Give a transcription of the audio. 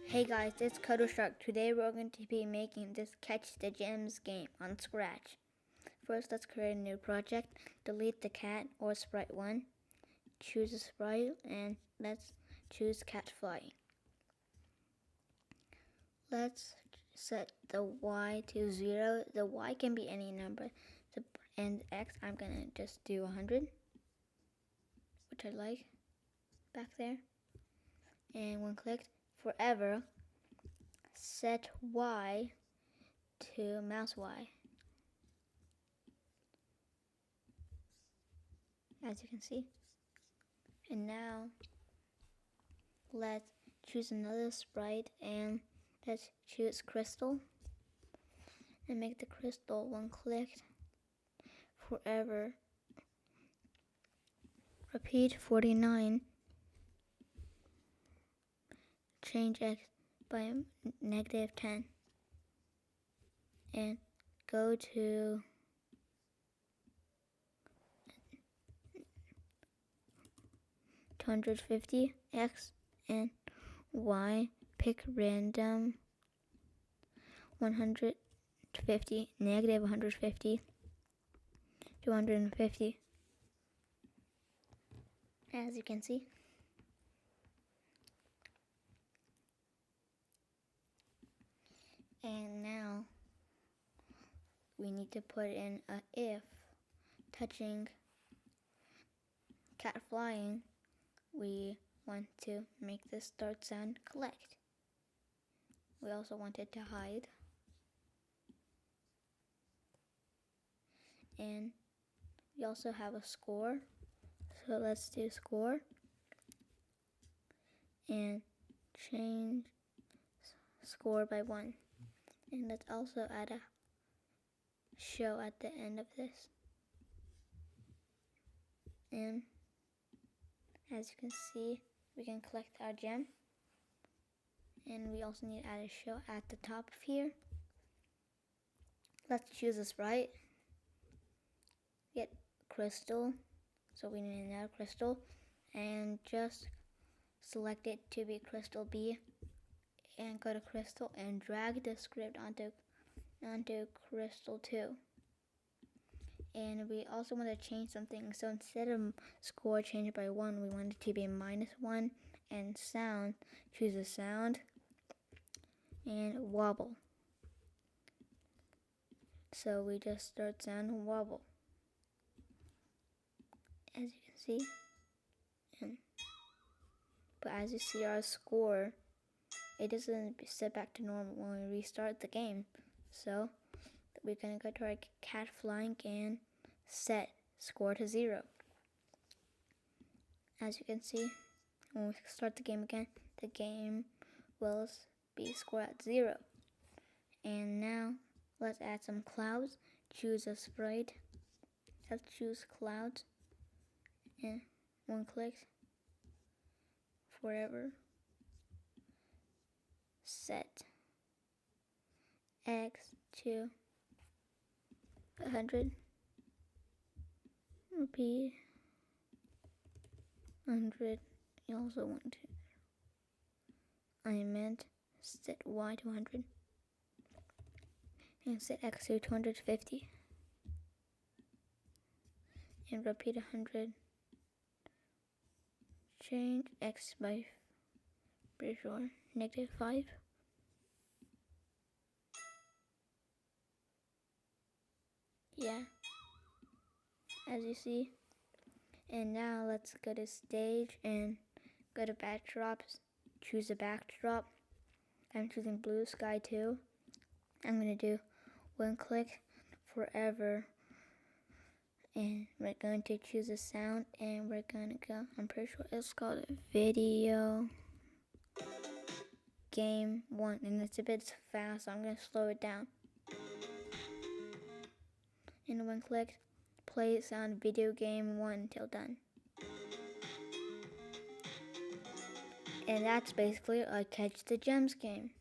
Hey guys, it's Kodo Shark. Today we're going to be making this Catch the Gems game on Scratch. First, let's create a new project. Delete the cat or sprite 1. Choose a sprite and let's choose cat flying. Let's set the Y to 0. The Y can be any number. And X, I'm going to just do 100, which I like back there. And when clicked, forever, set Y to mouse Y. As you can see. And now let's choose another sprite and let's choose crystal and make the crystal when clicked forever. Repeat 49. Change X by -10 and go to $250 X and Y. Pick random 150, -150, 250. As you can see. And now we need to put in a if touching cat flying. We want to make the start sound collect. We also want it to hide. And we also have a score. So let's do score. And change score by 1. And let's also add a show at the end of this. And as you can see, we can collect our gem. And we also need to add a show at the top of here. Let's choose a sprite. Get crystal. So we need another crystal. And just select it to be crystal B. And go to crystal and drag the script onto crystal 2. And we also want to change something. So instead of score change by 1, we want it to be -1. And sound, choose a sound and wobble. So we just start sound and wobble. As you can see. But as you see our score, it doesn't set back to normal when we restart the game. So we're going to go to our cat flying and set score to 0. As you can see, when we start the game again, the game will be score at 0. And now let's add some clouds. Choose a sprite. Let's choose clouds. And one click, forever. Set X to 100. Repeat 100. You also want to. I meant set Y to 100. And set X to 250. And repeat 100. Change X by, pretty sure, -5. Yeah, as you see. And now let's go to stage and go to backdrops. Choose a backdrop. I'm choosing blue sky 2. I'm going to do one click forever. And we're going to choose a sound and we're going to go, I'm pretty sure it's called Video Game 1. And it's a bit fast, so I'm going to slow it down. And when clicked, play sound Video Game 1 until done. And that's basically a Catch the Gems game.